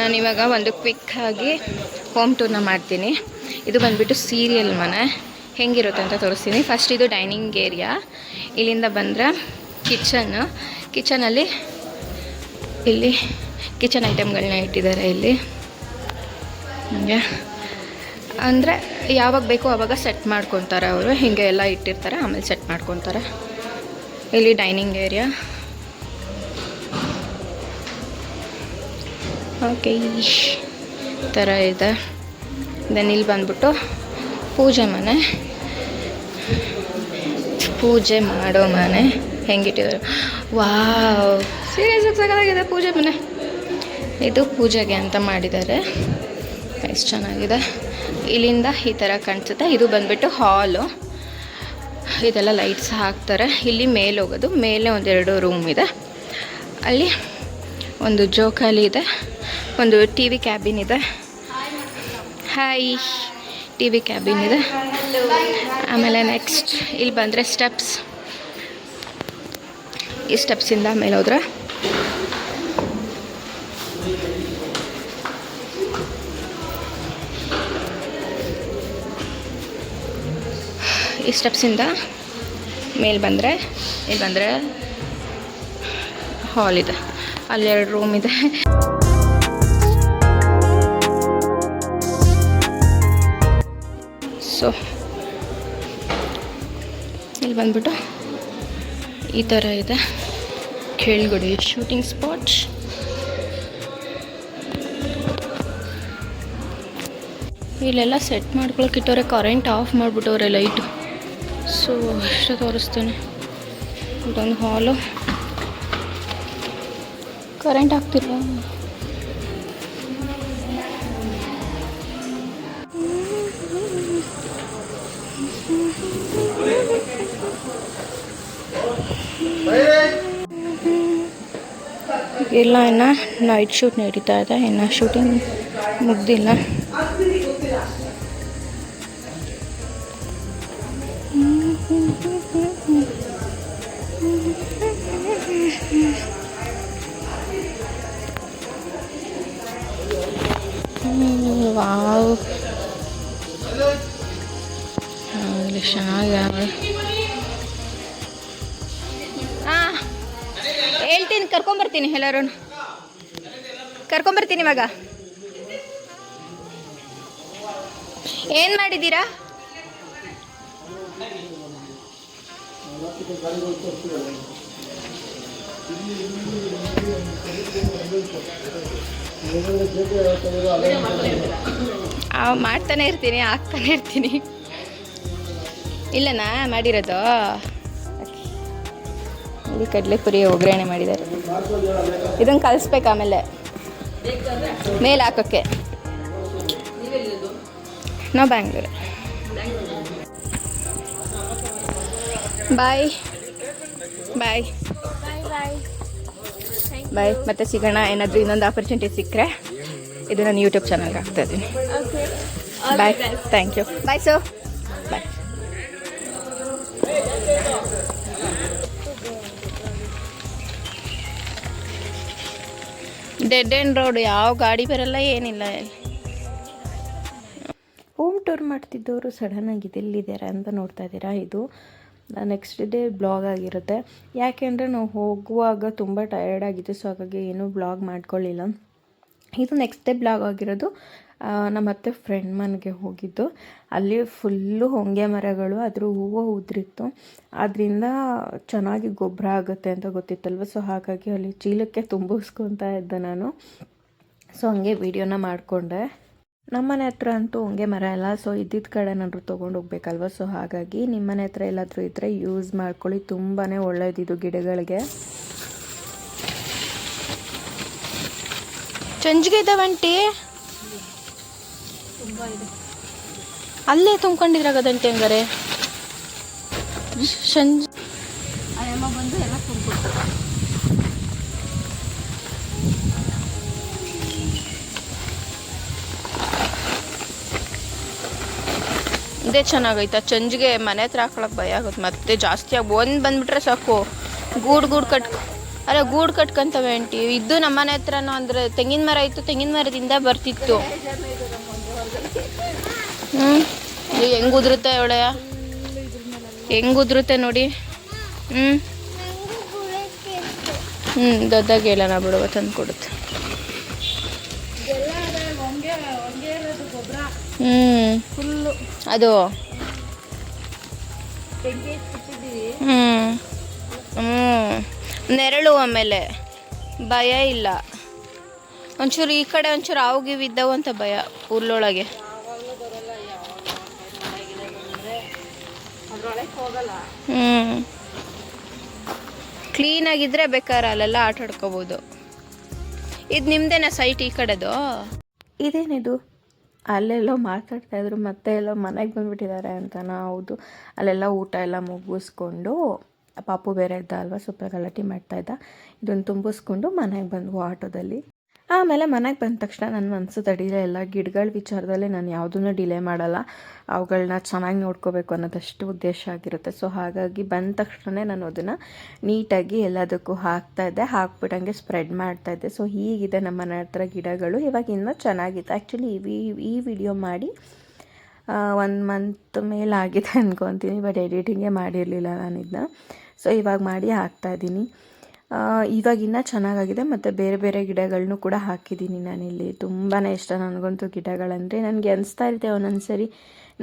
ನಾನಿವಾಗ ಒಂದು ಕ್ವಿಕ್ಕಾಗಿ ಹೋಮ್ ಟೂರ್ನ ಮಾಡ್ತೀನಿ. ಇದು ಬಂದುಬಿಟ್ಟು ಸೀರಿಯಲ್ ಮನೆ ಹೆಂಗಿರುತ್ತೆ ಅಂತ ತೋರಿಸ್ತೀನಿ. ಫಸ್ಟ್ ಇದು ಡೈನಿಂಗ್ ಏರಿಯಾ. ಇಲ್ಲಿಂದ ಬಂದರೆ ಕಿಚನಲ್ಲಿ ಇಲ್ಲಿ ಕಿಚನ್ ಐಟಮ್ಗಳನ್ನ ಇಟ್ಟಿದ್ದಾರೆ. ಇಲ್ಲಿ ಹಂಗೆ ಅಂದರೆ ಯಾವಾಗ ಬೇಕೋ ಆವಾಗ ಸೆಟ್ ಮಾಡ್ಕೊತಾರೆ ಅವರು. ಹೀಗೆ ಎಲ್ಲ ಇಟ್ಟಿರ್ತಾರೆ, ಆಮೇಲೆ ಸೆಟ್ ಮಾಡ್ಕೊತಾರೆ. ಇಲ್ಲಿ ಡೈನಿಂಗ್ ಏರಿಯಾ. ಓಕೆ, ಈ ಥರ ಇದೆ. ದೆನ್ ಇಲ್ಲಿ ಬಂದ್ಬಿಟ್ಟು ಪೂಜೆ ಮನೆ, ಪೂಜೆ ಮಾಡೋ ಮನೆ ಹೆಂಗಿಟ್ಟಿದ್ದಾರೆ. ವಾವ್, ಸೀರಿಯಸ್ ಸಕ್ಕತ್ತಾಗಿದೆ ಪೂಜೆ ಮನೆ. ಇದು ಪೂಜೆಗೆ ಅಂತ ಮಾಡಿದ್ದಾರೆ, ಎಷ್ಟು ಚೆನ್ನಾಗಿದೆ. ಇಲ್ಲಿಂದ ಈ ಥರ ಕಾಣಿಸುತ್ತೆ. ಇದು ಬಂದುಬಿಟ್ಟು ಹಾಲು. ಇದೆಲ್ಲ ಲೈಟ್ಸ್ ಹಾಕ್ತಾರೆ. ಇಲ್ಲಿ ಮೇಲೆ ಹೋಗೋದು, ಮೇಲೆ ಒಂದೆರಡು ರೂಮ್ ಇದೆ. ಅಲ್ಲಿ ಒಂದು ಜೋಕಾಲಿ ಇದೆ, ಒಂದು ಟಿ ವಿ ಕ್ಯಾಬಿನ್ ಇದೆ. ಹಾಯ್, ಟಿ ವಿ ಕ್ಯಾಬಿನ್ ಇದೆ. ಆಮೇಲೆ ನೆಕ್ಸ್ಟ್ ಇಲ್ಲಿ ಬಂದರೆ ಸ್ಟೆಪ್ಸ್. ಈ ಸ್ಟೆಪ್ಸಿಂದ ಮೇಲೆ ಹೋದ್ರೆ ಈ ಸ್ಟೆಪ್ಸಿಂದ ಮೇಲೆ ಬಂದರೆ ಇಲ್ಲಿ ಬಂದರೆ ಹಾಲ್ ಇದೆ. ಅಲ್ಲಿ 2 ರೂಮ್ ಇದೆ. ಸೊ ಇಲ್ಲಿ ಬಂದ್ಬಿಟ್ಟು ಈ ಥರ ಇದೆ. ಕೆಳಗಡೆ ಶೂಟಿಂಗ್ ಸ್ಪಾಟ್. ಇಲ್ಲೆಲ್ಲ ಸೆಟ್ ಮಾಡ್ಕೊಳಕ್ಕೆ ಇಟ್ಟವ್ರೆ. ಕರೆಂಟ್ ಆಫ್ ಮಾಡಿಬಿಟ್ಟವ್ರೆ ಲೈಟು. ಸೊ ಅಷ್ಟು ತೋರಿಸ್ತೀನಿ. ಇದೊಂದು ಹಾಲು. ಕರೆಂಟ್ ಆಗ್ತಿಲ್ಲ. ಇಲ್ಲ, ಇನ್ನು ನೈಟ್ ಶೂಟ್ ನಡೀತಾ ಇದೆ. ಇನ್ನು ಶೂಟಿಂಗ್ ಮುಗ್ದಿಲ್ಲ. ವಾವ್, ಇಲ್ಲಿ ಚೆನ್ನಾಗಿ. ಹಾಂ, ಹೇಳ್ತೀನಿ, ಕರ್ಕೊಂಬರ್ತೀನಿ. ಎಲ್ಲರೂ ಕರ್ಕೊಂಬರ್ತೀನಿ. ಇವಾಗ ಏನು ಮಾಡಿದ್ದೀರಾ? ಮಾಡ್ತಾನೆ ಇರ್ತೀನಿ, ಆಗ್ತಾನೆ ಇರ್ತೀನಿ. ಇಲ್ಲನಾ ಮಾಡಿರೋದು. ಇಲ್ಲಿ ಕಡಲೆಪುರಿ ಒಗ್ಗರಣೆ ಮಾಡಿದ್ದಾರೆ. ಇದನ್ನು ಕಲಿಸ್ಬೇಕು, ಆಮೇಲೆ ಮೇಲೆ ಹಾಕೋಕ್ಕೆ. ನಾವು ಬ್ಯಾಂಗ್ಳೂರು. ಬಾಯ್ ಬಾಯ್ ಬಾಯ್. ಮತ್ತೆ ಸಿಗೋಣ. ಏನಾದರೂ ಇನ್ನೊಂದು ಆಪರ್ಚುನಿಟಿ ಸಿಕ್ಕರೆ ಇದು ನಾನು ಯೂಟ್ಯೂಬ್ ಚಾನಲ್ಗೆ ಹಾಕ್ತಾ ಇದ್ದೀನಿ. Bye, thank you. Bye sir, bye. Dead end road, ಯಾವ ಗಾಡಿ ಬರಲ್ಲ, ಏನಿಲ್ಲ. ಹೋಮ್ ಟೂರ್ ಮಾಡ್ತಿದ್ದವರು ಸಡನ್ನಾಗಿ ಇದೆಲ್ಲಿದ್ದಾರೆ ಅಂತ ನೋಡ್ತಾ ಇದ್ದೀರಾ. ಇದು ನೆಕ್ಸ್ಟ್ ಡೇ ಬ್ಲಾಗ್ ಆಗಿರುತ್ತೆ. ಯಾಕೆಂದರೆ ನಾವು ಹೋಗುವಾಗ ತುಂಬ ಟಯರ್ಡ್ ಆಗಿತ್ತು. ಸೊ ಹಾಗಾಗಿ ಏನೂ ಬ್ಲಾಗ್ ಮಾಡ್ಕೊಳ್ಳಿಲ್ಲ. ಇದು ನೆಕ್ಸ್ಟ್ ಡೇ ಬ್ಲಾಗ್ ಆಗಿರೋದು. ನಮ್ಮ ಅತ್ತೆ ಫ್ರೆಂಡ್ ಮನೆಗೆ ಹೋಗಿದ್ದು. ಅಲ್ಲಿ ಫುಲ್ಲು ಹೊಂಗೆ ಮರಗಳು, ಅದ್ರ ಹೂವು ಉದುರಿತ್ತು. ಅದರಿಂದ ಚೆನ್ನಾಗಿ ಗೊಬ್ಬರ ಆಗುತ್ತೆ ಅಂತ ಗೊತ್ತಿತ್ತಲ್ವ. ಸೊ ಹಾಗಾಗಿ ಅಲ್ಲಿ ಚೀಲಕ್ಕೆ ತುಂಬಿಸ್ಕೊತಾ ಇದ್ದೆ ನಾನು. ಸೊ ಹಂಗೆ ವೀಡಿಯೋನ ಮಾಡಿಕೊಂಡೆ. ನಮ್ಮನೆ ಹತ್ರ ಅಂತೂ ಹೊಂಗೆ ಮರ ಇಲ್ಲ. ಸೊ ಇದ್ದಿದ್ದ ಕಡೆ ಏನಾದರೂ ತೊಗೊಂಡು ಹೋಗ್ಬೇಕಲ್ವ. ಸೊ ಹಾಗಾಗಿ ನಿಮ್ಮನೆ ಹತ್ರ ಎಲ್ಲಾದರೂ ಇದ್ದರೆ ಯೂಸ್ ಮಾಡ್ಕೊಳ್ಳಿ. ತುಂಬಾ ಒಳ್ಳೆಯದಿದು ಗಿಡಗಳಿಗೆ. ಚಂಜಿಗೆ ಇದ್ದಾವಂಟಿ, ಅಲ್ಲೇ ತುಂಬ್ಕೊಂಡಿದ್ರಾಗದಂತೆ. ಹಂಗಾರೆ ಸಂಜೆ ಬಂದು ಎಲ್ಲ ತುಂಬಿಕೊಡ್ತಾರೆ. ಇದೇ ಚೆನ್ನಾಗೈತೆ. ಚಂಜಿಗೆ ಮನೆ ಹತ್ರ ಹಾಕೊಳಕ್ಕೆ ಭಯ ಆಗುತ್ತೆ. ಮತ್ತೆ ಜಾಸ್ತಿ ಆಗಿ ಒಂದು ಬಂದುಬಿಟ್ರೆ ಸಾಕು, ಗೂಡು ಅಲ್ಲ ಗೂಡು ಕಟ್ಕೊಂತವೆ ಆಂಟಿ. ಇದ್ದು ನಮ್ಮನೆ ಹತ್ರನೂ ಅಂದರೆ ತೆಂಗಿನ ಮರ ಇತ್ತು, ತೆಂಗಿನ ಮರದಿಂದ ಬರ್ತಿತ್ತು. ಹೆಂಗೆ ಉದುರುತ್ತೆ ಒಳ್ಳೆಯ, ಹೆಂಗೆ ಉದುರುತ್ತೆ ನೋಡಿ. ದೊಡ್ಡಾಗ ಹೇಳೋಣ ಬಿಡುವ, ತಂದು ಕೊಡುತ್ತೆ. ಅದು ನೆರಳು, ಆಮೇಲೆ ಭಯ ಇಲ್ಲ. ಒಂಚೂರು ಈ ಕಡೆ ಒಂಚೂರು ಹಾವು ಇದ್ದಾವು ಅಂತ ಭಯ ಹುಲ್ಲೊಳಗೆ. ಕ್ಲೀನಾಗಿದ್ರೆ ಬೇಕಾದ್ರೆ ಅಲ್ಲೆಲ್ಲ ಆಟ ಆಡ್ಕೋಬೋದು. ಇದು ನಿಮ್ದೇನಾ ಸೈಟ್ ಈ ಕಡೆದು? ಇದೇನಿದು ಅಲ್ಲೆಲ್ಲೋ ಮಾತಾಡ್ತಾಯಿದ್ರು, ಮತ್ತೆ ಎಲ್ಲೋ ಮನೆಗೆ ಬಂದುಬಿಟ್ಟಿದ್ದಾರೆ ಅಂತನಾ? ಹೌದು, ಅಲ್ಲೆಲ್ಲ ಊಟ ಎಲ್ಲ ಮುಗಿಸ್ಕೊಂಡು, ಪಾಪು ಬೇರೆ ಇದ್ದ ಅಲ್ವಾ, ಸ್ವಲ್ಪ ಗಲಾಟೆ ಮಾಡ್ತಾಯಿದ್ದ. ಇದನ್ನು ತುಂಬಿಸ್ಕೊಂಡು ಮನೆಗೆ ಬಂದ್ವು ಆಟೋದಲ್ಲಿ. ಆಮೇಲೆ ಮನೆಗೆ ಬಂದ ತಕ್ಷಣ ನನ್ನ ಮನಸ್ಸು ತಡೀಲೇ ಇಲ್ಲ. ಗಿಡಗಳ ವಿಚಾರದಲ್ಲಿ ನಾನು ಯಾವುದನ್ನು ಡಿಲೇ ಮಾಡಲ್ಲ. ಅವುಗಳನ್ನ ಚೆನ್ನಾಗಿ ನೋಡ್ಕೋಬೇಕು ಅನ್ನೋದಷ್ಟು ಉದ್ದೇಶ ಆಗಿರುತ್ತೆ. ಸೊ ಹಾಗಾಗಿ ಬಂದ ತಕ್ಷಣ ನಾನು ಅದನ್ನು ನೀಟಾಗಿ ಎಲ್ಲದಕ್ಕೂ ಹಾಕ್ತಾಯಿದ್ದೆ. ಹಾಕ್ಬಿಟ್ಟಂಗೆ ಸ್ಪ್ರೆಡ್ ಮಾಡ್ತಾಯಿದ್ದೆ. ಸೊ ಹೀಗಿದೆ ನಮ್ಮ ಮನೆ ಹತ್ರ ಗಿಡಗಳು. ಇವಾಗ ಇನ್ನೂ ಚೆನ್ನಾಗಿದೆ. ಆ್ಯಕ್ಚುಲಿ ಈ ವಿಡಿಯೋ ಮಾಡಿ 1 ಮಂತ್ ಮೇಲಾಗಿದೆ ಅಂದ್ಕೊತೀನಿ. ಬಟ್ ಎಡಿಟಿಂಗೇ ಮಾಡಿರಲಿಲ್ಲ ನಾನು ಇದನ್ನ. ಸೊ ಇವಾಗ ಮಾಡಿ ಹಾಕ್ತಾಯಿದ್ದೀನಿ. ಇವಾಗ ಇನ್ನೂ ಚೆನ್ನಾಗಾಗಿದೆ. ಮತ್ತು ಬೇರೆ ಬೇರೆ ಗಿಡಗಳನ್ನೂ ಕೂಡ ಹಾಕಿದ್ದೀನಿ ನಾನಿಲ್ಲಿ. ತುಂಬಾ ಇಷ್ಟ ನನಗಂತೂ ಗಿಡಗಳಂದರೆ. ನನಗೆ ಅನಿಸ್ತಾ ಇರುತ್ತೆ ಒಂದೊಂದು ಸರಿ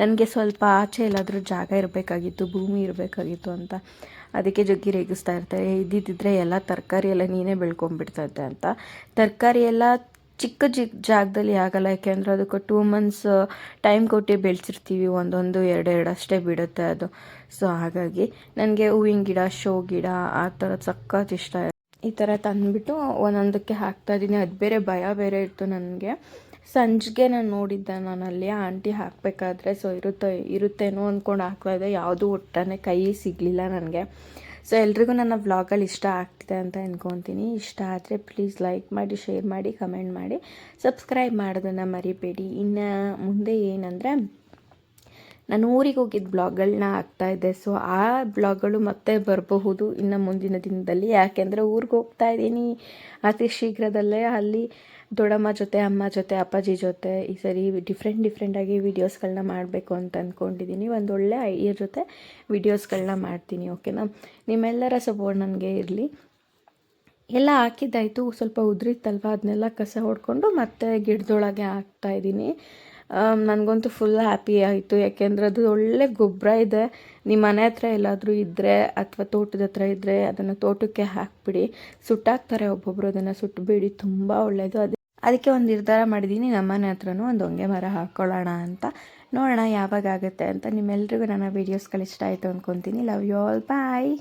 ನನಗೆ ಸ್ವಲ್ಪ ಆಚೆ ಎಲ್ಲಾದರೂ ಜಾಗ ಇರಬೇಕಾಗಿತ್ತು, ಭೂಮಿ ಇರಬೇಕಾಗಿತ್ತು ಅಂತ. ಅದಕ್ಕೆ ಜಗ್ಗಿ ರೇಗಿಸ್ತಾ ಇರ್ತಾರೆ, ಇದ್ದಿದ್ದರೆ ಎಲ್ಲ ತರಕಾರಿ ಎಲ್ಲ ನೀನೇ ಬೆಳ್ಕೊಂಡ್ಬಿಡ್ತೈತೆ ಅಂತ. ತರಕಾರಿ ಎಲ್ಲ ಚಿಕ್ಕ ಜಾಗದಲ್ಲಿ ಆಗಲ್ಲ. ಯಾಕೆಂದರೆ ಅದಕ್ಕೆ 2 months ಟೈಮ್ ಕೊಟ್ಟು ಬೆಳೆಸಿರ್ತೀವಿ. 1 2 ಅಷ್ಟೇ ಬಿಡುತ್ತೆ ಅದು. ಸೊ ಹಾಗಾಗಿ ನನಗೆ ಹೂವಿನ ಗಿಡ, ಶೋ ಗಿಡ ಆ ಥರದ್ದು ಸಖತ್ ಇಷ್ಟ. ಈ ಥರ ತಂದುಬಿಟ್ಟು ಒಂದೊಂದಕ್ಕೆ ಹಾಕ್ತಾಯಿದ್ದೀನಿ. ಅದು ಬೇರೆ ಭಯ ಬೇರೆ ಇತ್ತು ನನಗೆ. ಸಂಜೆಗೆ ನಾನು ನೋಡಿದ್ದೆ, ನಾನಲ್ಲಿ ಆಂಟಿ ಹಾಕಬೇಕಾದ್ರೆ. ಸೊ ಇರುತ್ತೇನೋ ಅಂದ್ಕೊಂಡು ಹಾಕ್ತಾಯಿದ್ದೆ. ಯಾವುದೂ ಒಟ್ಟಾನೆ ಕೈ ಸಿಗಲಿಲ್ಲ ನನಗೆ. ಸೊ ಎಲ್ರಿಗೂ ನನ್ನ ವ್ಲಾಗಲ್ಲಿ ಇಷ್ಟ ಆಗ್ತಿದೆ ಅಂತ ಅಂದ್ಕೊತೀನಿ. ಇಷ್ಟ ಆದರೆ ಪ್ಲೀಸ್ ಲೈಕ್ ಮಾಡಿ, ಶೇರ್ ಮಾಡಿ, ಕಮೆಂಟ್ ಮಾಡಿ, ಸಬ್ಸ್ಕ್ರೈಬ್ ಮಾಡೋದನ್ನು ಮರಿಬೇಡಿ. ಇನ್ನು ಮುಂದೆ ಏನಂದರೆ ನಾನು ಊರಿಗೆ ಹೋಗಿದ್ದ ಬ್ಲಾಗ್ಗಳನ್ನ ಹಾಕ್ತಾಯಿದ್ದೆ. ಸೊ ಆ ಬ್ಲಾಗ್ಗಳು ಮತ್ತೆ ಬರಬಹುದು ಇನ್ನು ಮುಂದಿನ ದಿನದಲ್ಲಿ. ಯಾಕೆಂದರೆ ಊರಿಗೆ ಹೋಗ್ತಾಯಿದ್ದೀನಿ ಅತಿ ಶೀಘ್ರದಲ್ಲೇ. ಅಲ್ಲಿ ದೊಡ್ಡಮ್ಮ ಜೊತೆ, ಅಮ್ಮ ಜೊತೆ, ಅಪ್ಪಾಜಿ ಜೊತೆ ಈ ಸರಿ ಡಿಫ್ರೆಂಟಾಗಿ ವೀಡಿಯೋಸ್ಗಳನ್ನ ಮಾಡಬೇಕು ಅಂತ ಅಂದ್ಕೊಂಡಿದ್ದೀನಿ. ಒಂದೊಳ್ಳೆ ಐಡಿಯಾ ಜೊತೆ ವೀಡಿಯೋಸ್ಗಳನ್ನ ಮಾಡ್ತೀನಿ. ಓಕೆನಾ? ನಿಮ್ಮೆಲ್ಲರ ಸಪೋರ್ಟ್ ನನಗೆ ಇರಲಿ. ಎಲ್ಲ ಹಾಕಿದ್ದಾಯಿತು, ಸ್ವಲ್ಪ ಉದುರಿತ್ತಲ್ವ, ಅದನ್ನೆಲ್ಲ ಕಸ ಹೊಡ್ಕೊಂಡು ಮತ್ತೆ ಗಿಡದೊಳಗೆ ಹಾಕ್ತಾಯಿದ್ದೀನಿ. ನನಗಂತೂ ಫುಲ್ ಹ್ಯಾಪಿ ಆಯಿತು. ಯಾಕೆಂದರೆ ಅದು ಒಳ್ಳೆ ಗೊಬ್ಬರ ಇದೆ. ನಿಮ್ಮ ಮನೆ ಹತ್ರ ಎಲ್ಲಾದರೂ ಇದ್ದರೆ ಅಥವಾ ತೋಟದ ಹತ್ರ ಇದ್ದರೆ ಅದನ್ನು ತೋಟಕ್ಕೆ ಹಾಕಿಬಿಡಿ. ಸುಟ್ಟಾಕ್ತಾರೆ ಒಬ್ಬೊಬ್ಬರು, ಅದನ್ನು ಸುಟ್ಟಬೇಡಿ, ತುಂಬ ಒಳ್ಳೆಯದು. ಅದಕ್ಕೆ ಒಂದು ನಿರ್ಧಾರ ಮಾಡಿದ್ದೀನಿ, ನಮ್ಮ ಮನೆ ಹತ್ರನೂ ಒಂದು ಹೊಂಗೆ ಮರ ಹಾಕ್ಕೊಳ್ಳೋಣ ಅಂತ. ನೋಡೋಣ ಯಾವಾಗ ಆಗುತ್ತೆ ಅಂತ. ನಿಮ್ಮೆಲ್ರಿಗೂ ನನ್ನ ವೀಡಿಯೋಸ್ಗಳು ಇಷ್ಟ ಆಯಿತು ಅಂದ್ಕೊತೀನಿ. Love you all, bye.